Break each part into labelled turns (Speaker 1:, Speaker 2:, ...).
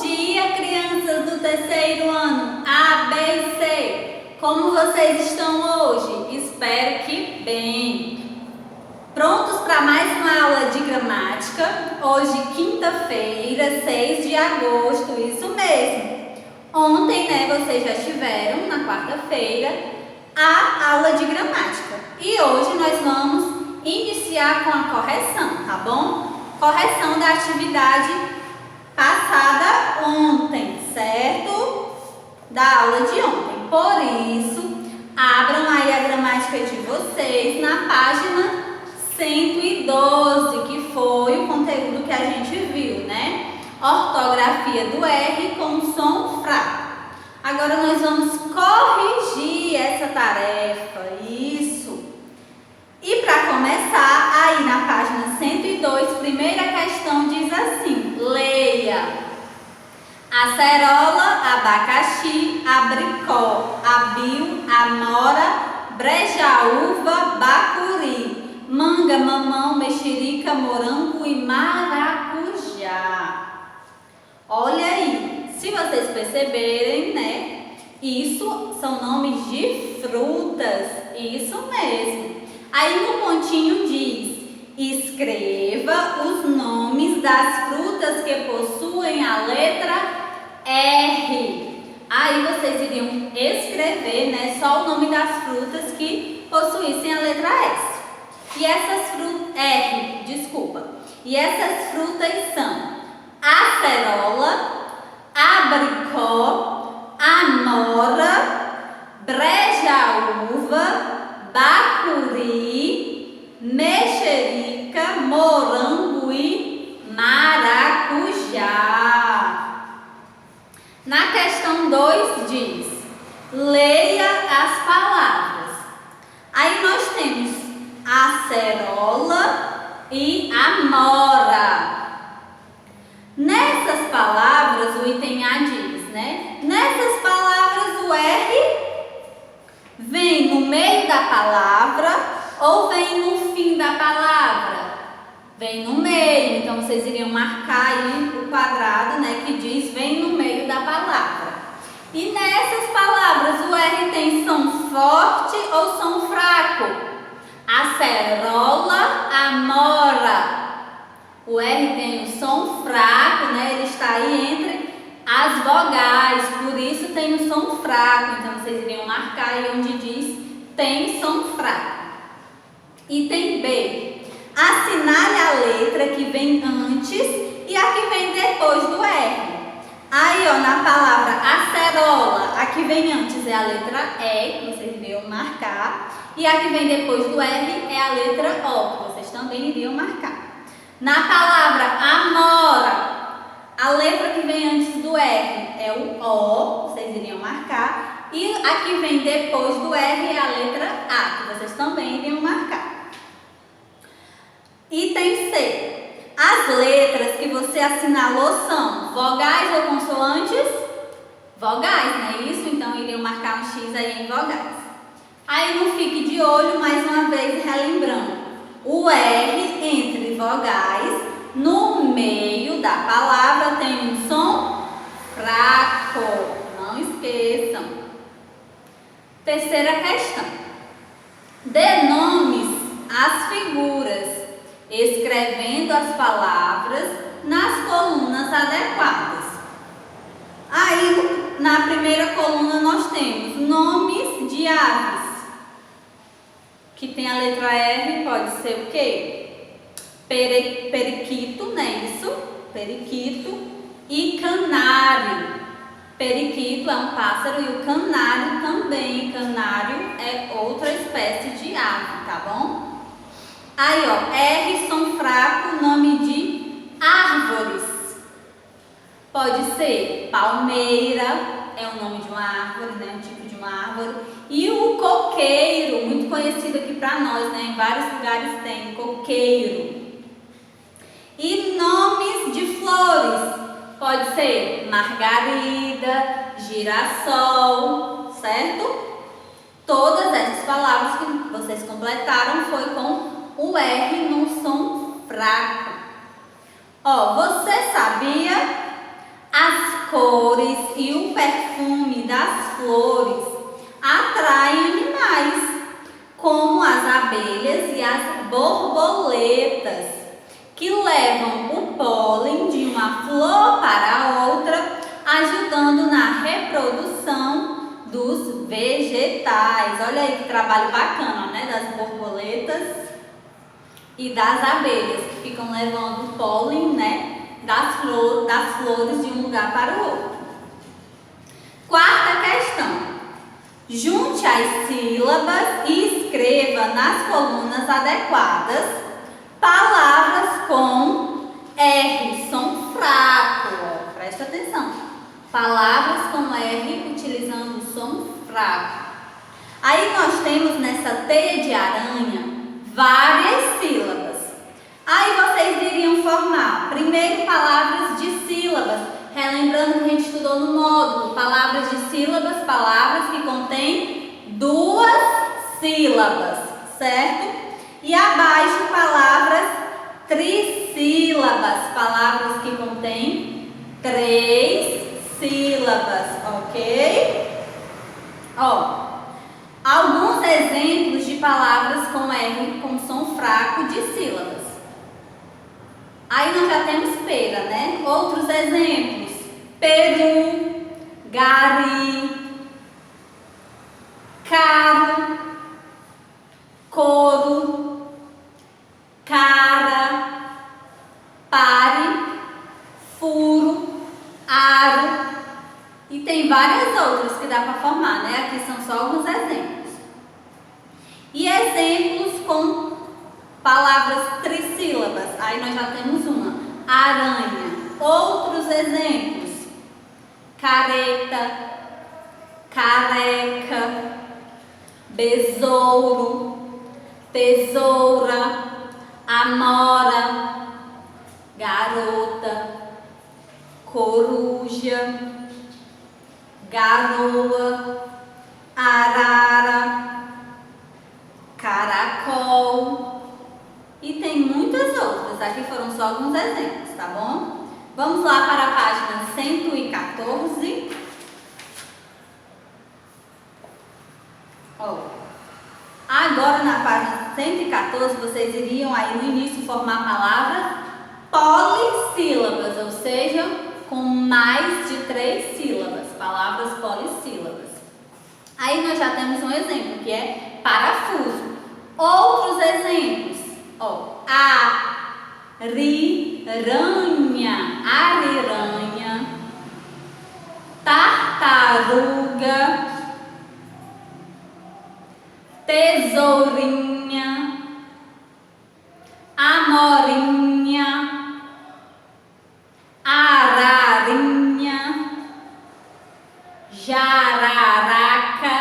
Speaker 1: dia, crianças do terceiro ano A, B e C. Como vocês estão hoje? Espero que bem. Prontos para mais uma aula de gramática? Hoje, quinta-feira, 6 de agosto, isso mesmo. Ontem, vocês já tiveram, na quarta-feira, a aula de gramática. E hoje nós vamos iniciar com a correção, tá bom? Correção da atividade passada ontem, certo? Da aula de ontem. Por isso, abram aí a gramática de vocês na página 112, que foi o conteúdo que a gente viu, né? Ortografia do R com som fraco. Agora nós vamos corrigir essa tarefa, isso. E para começar, aí na página 102, primeira questão diz assim: leia: acerola, abacaxi, abricó, abil, amora, brejaúva, bacuri, manga, mamão, mexerica, morango e maracujá. Olha aí, se vocês perceberem, isso são nomes de frutas, isso mesmo. Aí no pontinho diz: escreva os nomes das frutas que possuem a letra R. Aí vocês iriam escrever, só o nome das frutas que possuíssem a letra S. E essas frutas, E essas frutas são acerola, abricó, amora, brejaúva, bacuri, mexerica, morango e maracujá. Na questão 2 diz: leia as palavras. Aí nós temos acerola e amora. Nessas palavras, o item A diz, nessas palavras o R vem no meio da palavra ou vem no fim da palavra? Vem no meio, então vocês iriam marcar aí o quadrado, que diz vem no meio da palavra. E nessas palavras o R tem som forte ou som fraco? Acerola, amora. O R tem o som fraco, ele está aí entre as vogais, por isso tem o som fraco. Então vocês iriam marcar aí onde diz tem som fraco. Item B: assinale a letra que vem antes e a que vem depois do R. Aí, na palavra acerola, a que vem antes é a letra E, que vocês iriam marcar, e a que vem depois do R é a letra O, que vocês também iriam marcar. Na palavra amora, a letra que vem antes do R é o O, vocês iriam marcar, e a que vem depois do R é a letra A, que vocês também iriam marcar. Item C: as letras que você assinalou são vogais ou consoantes? Vogais, não é isso? Então iriam marcar um X aí em vogais. Aí não fique de olho, mais uma vez relembrando: o R entre vogais, no meio da palavra tem um som fraco. Não esqueçam. Terceira questão: dê nomes às figuras, escrevendo as palavras nas colunas adequadas. Aí, na primeira coluna nós temos nomes de aves, que tem a letra R, pode ser o quê? Periquito, isso? Periquito e canário. Periquito é um pássaro e o canário também. Canário é outra espécie de ave, tá bom? Aí, R, som fraco, nome de árvores. Pode ser palmeira, é o nome de uma árvore, um tipo de uma árvore. E o coqueiro, muito conhecido aqui para nós, em vários lugares tem coqueiro. E nomes de flores, pode ser margarida, girassol, certo? Todas essas palavras que vocês completaram foi com o R no som fraco. Você sabia? As cores e o perfume das flores atraem animais, como as abelhas e as borboletas, que levam o pólen de uma flor para a outra, ajudando na reprodução dos vegetais. Olha aí que trabalho bacana, né? Das borboletas e das abelhas, que ficam levando o pólen, né? Das flores de um lugar para o outro. Quarta questão. Junte as sílabas e escreva nas colunas adequadas palavras com R, som fraco. Presta atenção. Palavras com R utilizando o som fraco. Aí nós temos nessa teia de aranha várias sílabas. Aí vocês iriam formar primeiro palavras de sílabas, relembrando que a gente estudou no módulo, palavras de sílabas, palavras que contêm duas sílabas, certo? E abaixo palavras trissílabas, palavras que contêm três sílabas, ok? Ó, alguns exemplos de palavras com R com som fraco de sílabas. Aí nós já temos pera, né? Outros exemplos: peru, gari, caro, couro, cara, pare, furo, aro. E tem várias outras que dá para formar, né? Aqui são só alguns exemplos. E exemplos com palavras trissílabas. Aí nós já temos uma: aranha. Outros exemplos: careta, careca, besouro, tesoura, amora, garota, coruja, garoa, arara, caracol. E tem muitas outras, aqui foram só alguns exemplos, tá bom? Vamos lá para a página 114. Agora na página 114, vocês iriam aí no início formar palavras polissílabas, ou seja, com mais de 3 sílabas, palavras polissílabas. Aí nós já temos um exemplo, que é parafuso. Outros exemplos: ariranha, ariranha, tartaruga, tesourinha, amorinha, ararinha, jararaca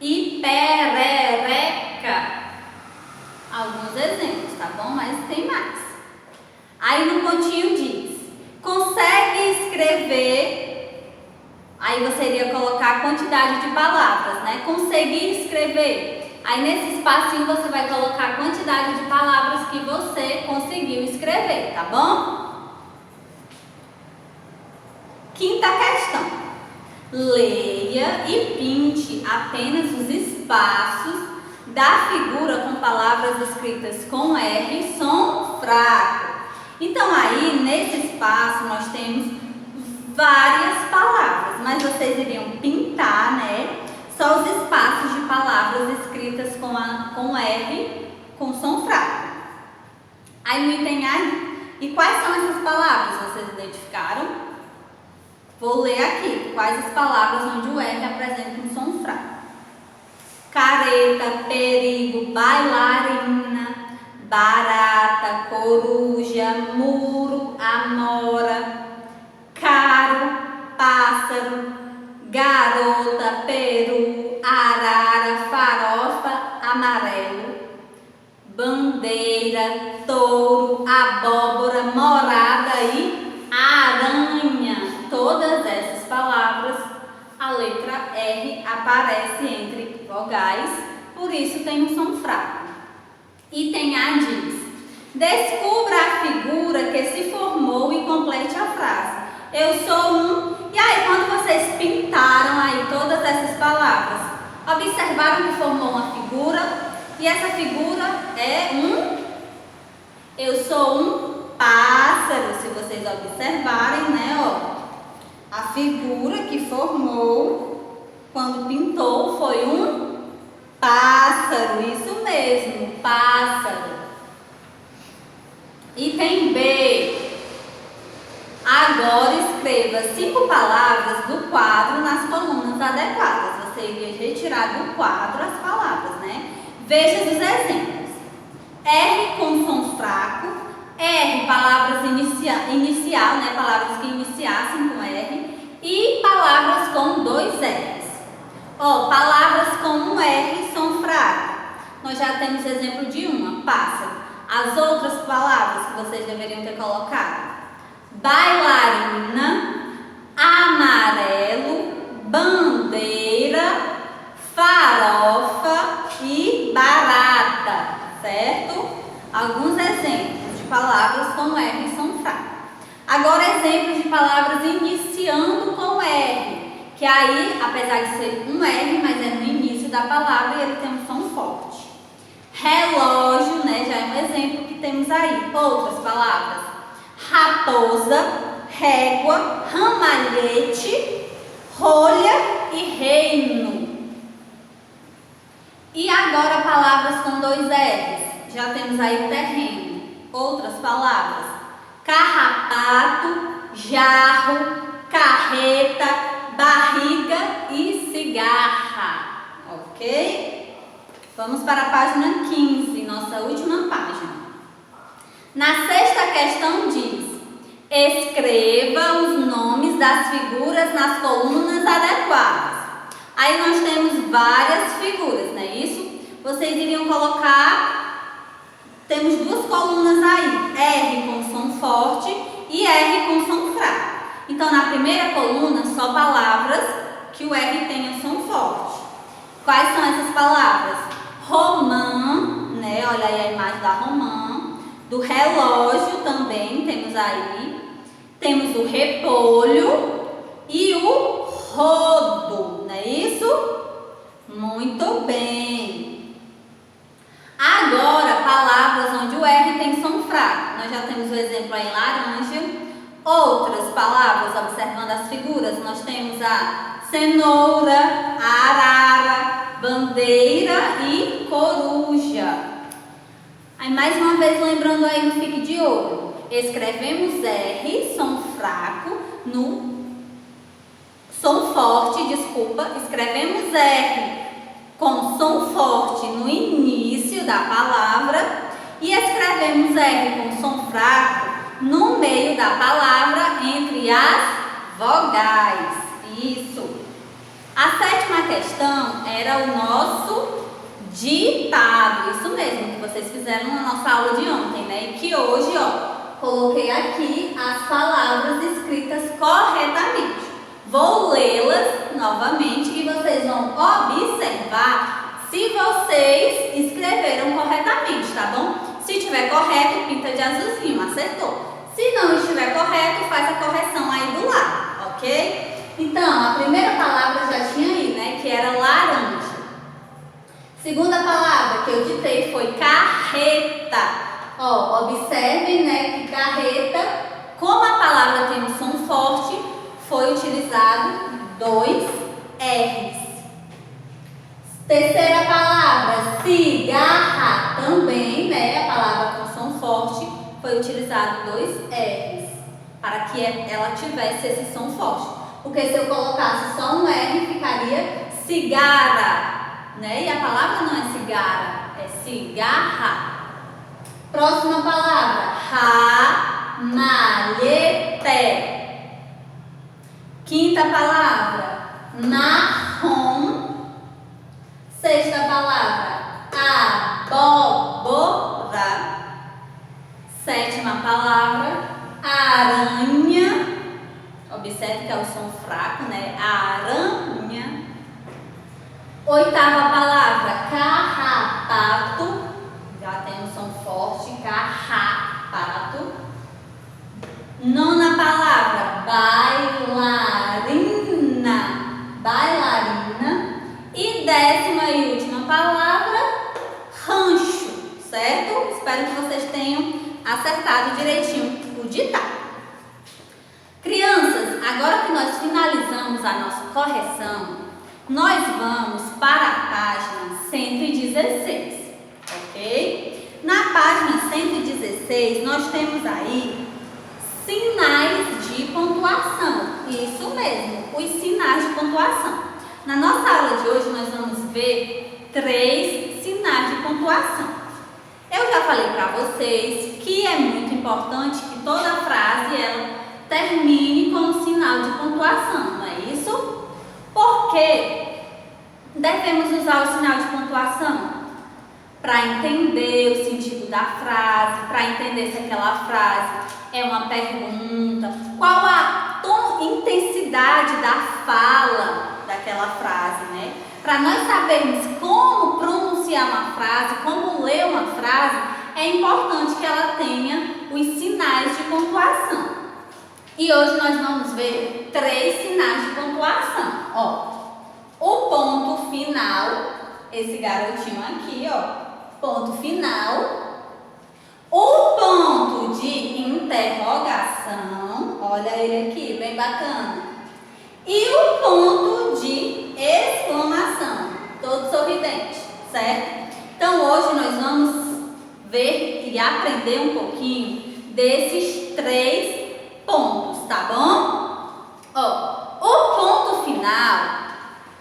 Speaker 1: e perereca. Alguns exemplos, tá bom? Mas tem mais. Aí no pontinho diz: consegue escrever. Aí você iria colocar a quantidade de palavras, né? Conseguir escrever. Aí nesse espacinho você vai colocar a quantidade de palavras que você conseguiu escrever, tá bom? Quinta questão. Leia e pinte apenas os espaços da figura com palavras escritas com R, som fraco. Então aí nesse espaço nós temos várias palavras, mas vocês iriam pintar, né? Só os espaços de palavras escritas com R, com som fraco. Aí no item A, e quais são essas palavras? Vocês identificaram? Vou ler aqui quais as palavras onde o R apresenta um som fraco: careta, perigo, bailarina, barata, coruja, muro, amora, caro, pássaro, garota, peru, arara, farofa, amarelo, bandeira, touro, abóbora, morada e aranha. Todas essas palavras, a letra R aparece entre vogais, por isso tem um som fraco. Item A diz: descubra a figura que se formou e complete a frase. Eu sou um. E aí, quando vocês pintaram aí todas essas palavras, observaram que formou uma figura? E essa figura é um... Eu sou um pássaro, se vocês observarem, né, ó. A figura que formou quando pintou foi um pássaro, isso mesmo, pássaro. Item B. Agora escreva 5 palavras do quadro nas colunas adequadas. Você iria retirar do quadro as palavras, né? Veja os exemplos. R com som fraco. R, palavras inicial, né? Palavras que iniciassem com R. E palavras com 2 R's. Ó, palavras com um R, som fraco. Nós já temos exemplo de uma, pássaro. As outras palavras que vocês deveriam ter colocado: bailarina, amarelo, bandeira, farofa e barata, certo? Alguns exemplos de palavras com R e som fraco. Agora, exemplos de palavras iniciando com R, que aí, apesar de ser um R, mas é no início da palavra e ele tem um som forte. Relógio, né, já é um exemplo que temos aí. Outras palavras: raposa, régua, ramalhete, rolha e reino. E agora palavras com 2 R's. Já temos aí terreno. Outras palavras: carrapato, jarro, carreta, barriga e cigarra. Ok? Vamos para a página 15, nossa última página. Na sexta questão diz: escreva os nomes das figuras nas colunas adequadas. Aí nós temos várias figuras, não é isso? Vocês iriam colocar, temos 2 colunas aí, R com som forte e R com som fraco. Então, na primeira coluna, só palavras que o R tenha som forte. Quais são essas palavras? Romã, né? Olha aí a imagem da romã. Do relógio também temos aí. Temos o repolho e o rodo, não é isso? Muito bem. Agora, palavras onde o R tem som fraco. Nós já temos o exemplo aí, laranja. Outras palavras, observando as figuras, nós temos a cenoura, a arara, bandeira e coruja. Aí, mais uma vez, lembrando aí no Fique de Olho, escrevemos R, som fraco, no som forte, desculpa, escrevemos R com som forte no início da palavra e escrevemos R com som fraco no meio da palavra entre as vogais. Isso. A sétima questão era o nosso ditado, isso mesmo, que vocês fizeram na nossa aula de ontem, né? E que hoje, ó, coloquei aqui as palavras escritas corretamente. Vou lê-las novamente e vocês vão observar se vocês escreveram corretamente, tá bom? Se estiver correto, pinta de azulzinho, acertou. Se não estiver correto, faz a correção aí do lado, ok? Então, a primeira palavra já tinha aí, né? Que era laranja. Segunda palavra que eu ditei foi carreta. Ó, observe, né, que carreta, como a palavra tem um som forte, foi utilizado 2 R's. Terceira palavra, cigarra, também, né, a palavra com som forte, foi utilizado 2 R's, para que ela tivesse esse som forte. Porque se eu colocasse só um R, ficaria cigarra, né? E a palavra não é cigarra, é cigarra. Próxima palavra, ramalhete. Quinta palavra, marrom. Sexta palavra, abóbora. Sétima palavra, aranha. Observe que é o som fraco, né? Aranha. Oitava palavra, carrapato. Já tem um som forte, carrapato. Nona palavra, terminamos a nossa correção, nós vamos para a página 116, ok? Na página 116, nós temos aí sinais de pontuação. Isso mesmo, os sinais de pontuação. Na nossa aula de hoje, nós vamos ver 3 sinais de pontuação. Eu já falei para vocês que é muito importante que toda frase ela termine com um sinal de pontuação, não é isso? Porque devemos usar o sinal de pontuação para entender o sentido da frase, para entender se aquela frase é uma pergunta, qual a intensidade da fala daquela frase, né? Para nós sabermos como pronunciar uma frase, como ler uma frase, é importante que ela tenha os sinais de pontuação. E hoje nós vamos ver 3 sinais de pontuação. Ó, o ponto final, esse garotinho aqui, ó, ponto final. O ponto de interrogação, olha ele aqui, bem bacana. E o ponto de exclamação, todo sorridente, certo? Então hoje nós vamos ver e aprender um pouquinho desses 3 pontos, tá bom? Ó, o ponto final,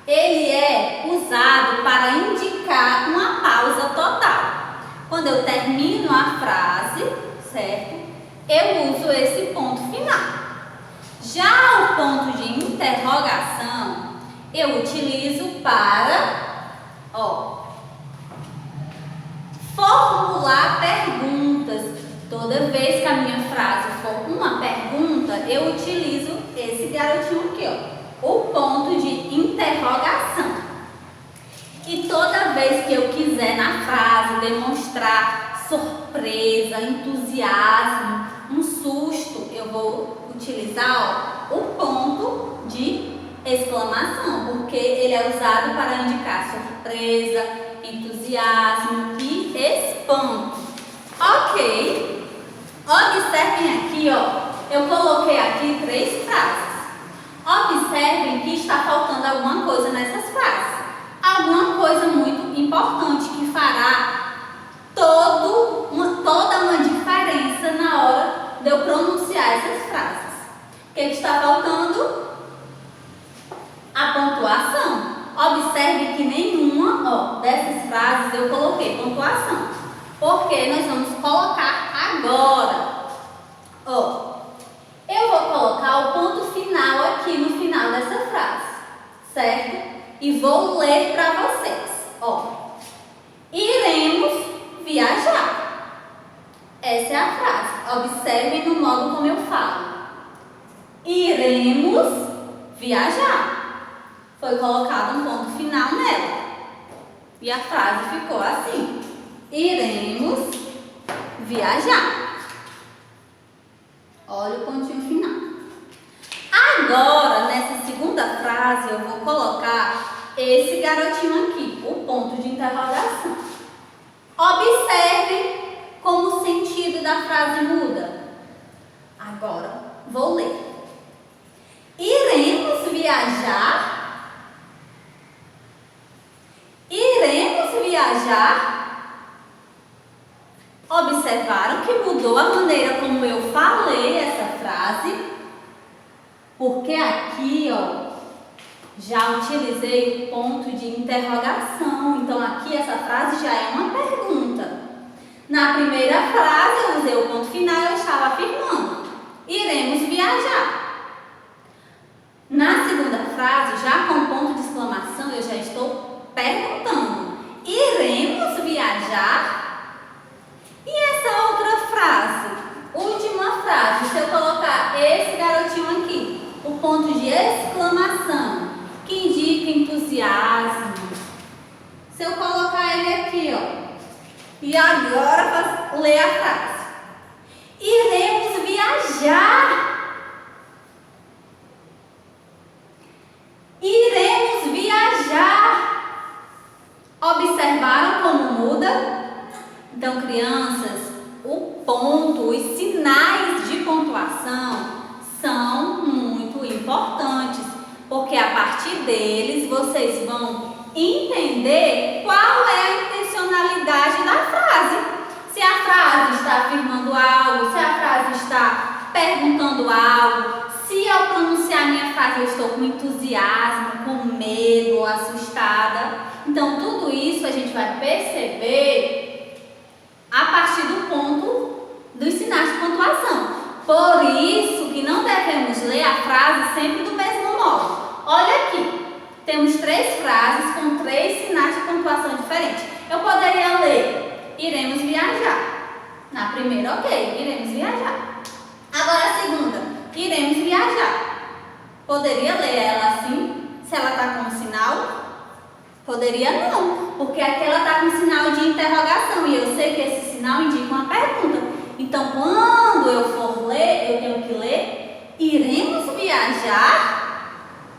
Speaker 1: ele é usado para indicar uma pausa total. Quando eu termino a frase, certo? Eu uso esse ponto final. Já o ponto de interrogação, eu utilizo para, ó, formular perguntas. Toda vez que a minha frase for uma pergunta, eu utilizo esse garotinho aqui, ó, o ponto de interrogação. E toda vez que eu quiser na frase demonstrar surpresa, entusiasmo, um susto, eu vou utilizar, ó, o ponto de exclamação, porque ele é usado para indicar surpresa, entusiasmo e espanto. Ok? Observem aqui, ó, eu coloquei aqui 3 frases. Observem que está faltando alguma coisa nessas frases. Alguma coisa muito importante que fará toda uma diferença na hora de eu pronunciar essas frases. O que está faltando? A pontuação. Observe que nenhuma, ó, dessas frases eu coloquei pontuação, porque nós vamos colocar agora. Ó, eu vou colocar o ponto final aqui no final dessa frase, certo? E vou ler para vocês. Ó, iremos viajar. Essa é a frase. Observem no modo como eu falo. Iremos viajar. Foi colocado um ponto final nela. E a frase ficou assim. Iremos viajar. Olha o pontinho final. Agora, nessa segunda frase, eu vou colocar esse garotinho aqui, o ponto de interrogação. Observe como o sentido da frase muda. Agora, vou ler. Iremos viajar? Iremos viajar? Observaram que mudou a maneira como eu falei essa frase? Porque aqui, ó, já utilizei o ponto de interrogação. Então, aqui essa frase já é uma pergunta. Na primeira frase, eu usei o ponto final e eu estava afirmando. Iremos viajar. Na segunda frase, já com o ponto de exclamação, eu já estou perguntando. Iremos viajar? E essa outra frase? Última frase, se eu colocar esse garotinho aqui, o ponto de exclamação, que indica entusiasmo. Se eu colocar ele aqui, ó, e agora ler a frase. Iremos viajar. Iremos viajar. Observaram como muda? Então, crianças, o ponto, os sinais de pontuação são muito importantes, porque porque a partir deles vocês vão entender qual é a intencionalidade da frase. Se a frase está afirmando algo, se a frase está perguntando algo, se ao pronunciar minha frase eu estou com entusiasmo, com medo ou assustada. Então, tudo isso a gente vai perceber a partir do ponto dos sinais de pontuação. Por isso que não devemos ler a frase sempre do mesmo modo. Olha aqui, temos 3 frases com 3 sinais de pontuação diferentes. Eu poderia ler, iremos viajar. Na primeira, ok, iremos viajar. Agora a segunda, iremos viajar. Poderia ler ela assim, se ela está com um sinal? Poderia não, porque aqui ela está com sinal de interrogação e eu sei que esse sinal indica uma pergunta. Então, quando eu for ler, eu tenho que ler, iremos viajar?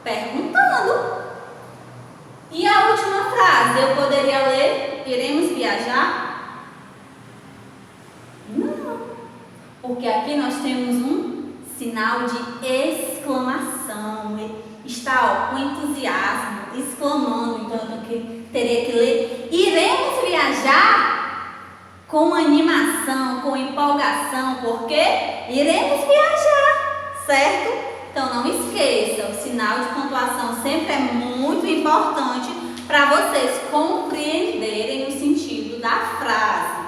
Speaker 1: Perguntando. E a última frase, eu poderia ler, iremos viajar? Não, porque aqui nós temos um sinal de exclamação. Está, ó, com entusiasmo, exclamando. Então, eu teria que ler, iremos viajar? Com animação, com empolgação, porque iremos viajar, certo? Então não esqueça, o sinal de pontuação sempre é muito importante para vocês compreenderem o sentido da frase.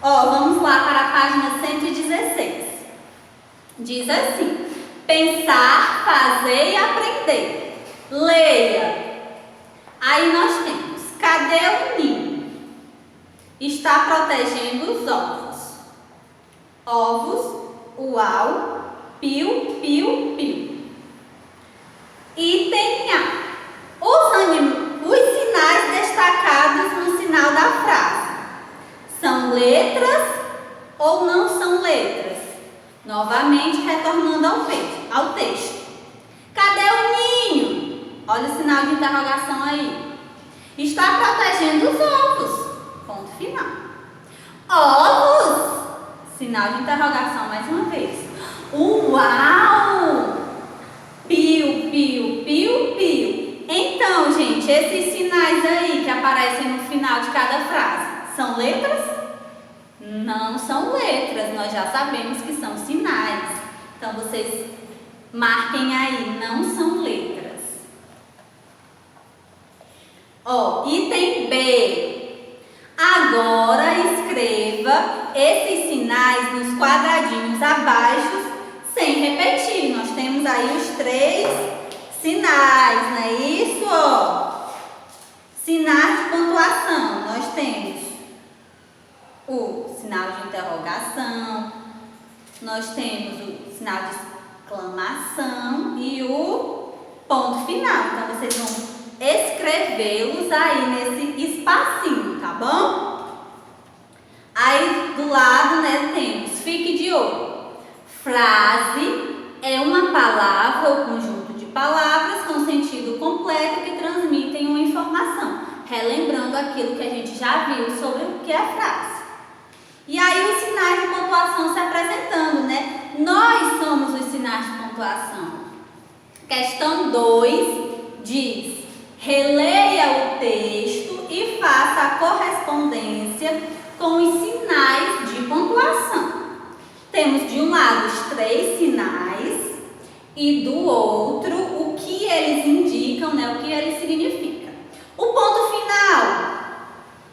Speaker 1: Ó, vamos lá para a página 116. Diz assim: pensar, fazer e aprender. Leia. Aí nós temos, cadê o ninho? Está protegendo os ovos. Ovos, uau, piu, piu, piu. Item A. Os sinais destacados no sinal da frase são letras ou não são letras? Novamente, retornando ao texto. Cadê o ninho? Olha o sinal de interrogação aí. Está protegendo os ovos. Ponto final. Ovos! Sinal de interrogação mais uma vez. Uau! Piu, piu, piu, piu. Então, gente, esses sinais aí que aparecem no final de cada frase, são letras? Não são letras, nós já sabemos que são sinais. Então, vocês marquem aí, não são letras. Ó, item B. Agora escreva esses sinais nos quadradinhos abaixo, sem repetir. Nós temos aí os 3 sinais, não é isso? Ó. Sinais de pontuação. Nós temos o sinal de interrogação, nós temos o sinal de exclamação e o ponto final. Então, vocês vão escrevê-los aí nesse espacinho, tá bom? Aí do lado, né, temos, fique de olho. Frase é uma palavra ou conjunto de palavras com sentido completo que transmitem uma informação, relembrando aquilo que a gente já viu sobre o que é frase. E aí os sinais de pontuação se apresentando, né? Nós somos os sinais de pontuação. Questão 2 diz: releia o texto e faça a correspondência com os sinais de pontuação. Temos de um lado os 3 sinais e do outro o que eles indicam, né? O que eles significam. O ponto final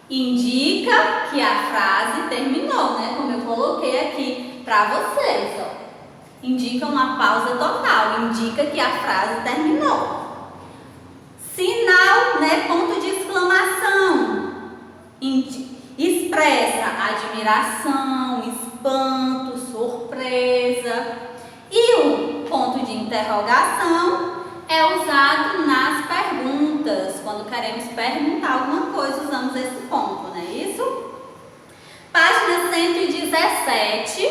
Speaker 1: indica que a frase terminou, né? Como eu coloquei aqui para vocês, ó. Indica uma pausa total, indica que a frase terminou. Sinal, né? Ponto de exclamação. Expressa admiração, espanto, surpresa. E o ponto de interrogação é usado nas perguntas. Quando queremos perguntar alguma coisa, usamos esse ponto, não é isso? Página 117,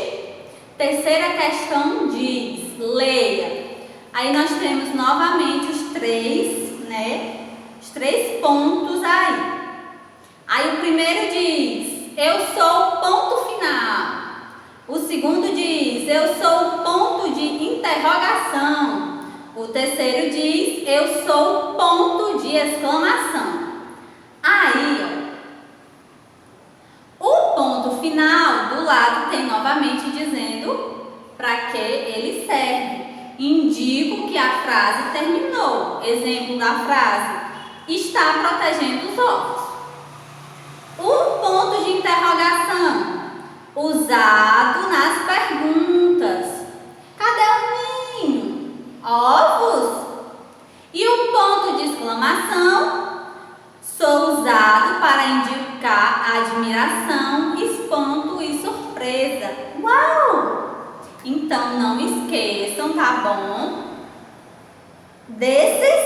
Speaker 1: terceira questão diz, leia. Aí nós temos novamente os 3, né? Os 3 pontos aí. Aí o primeiro diz, eu sou o ponto final. O segundo diz, eu sou o ponto de interrogação. O terceiro diz, eu sou ponto de exclamação. Aí, ó, o ponto final do lado tem novamente dizendo para que ele serve. Indico que a frase terminou. Exemplo da frase, está protegendo os ovos. O ponto de interrogação, usado nas perguntas. Cadê o ninho? Ovos? E o ponto de exclamação, sou usado para indicar admiração, espanto e surpresa. Uau! Então, não esqueçam, tá bom? Desses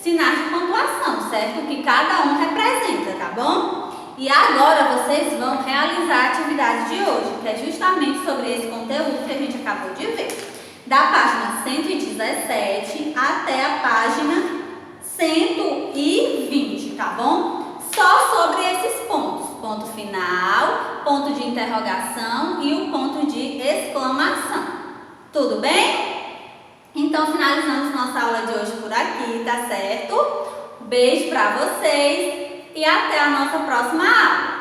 Speaker 1: sinais de pontuação, certo? Que cada um representa, tá bom? E agora vocês vão realizar a atividade de hoje, que é justamente sobre esse conteúdo que a gente acabou de ver. Da página 117 até a página 120, tá bom? Só sobre esses pontos. Ponto final, ponto de interrogação e o ponto de exclamação. Tudo bem? Então, finalizamos nossa aula de hoje por aqui, tá certo? Beijo pra vocês e até a nossa próxima aula.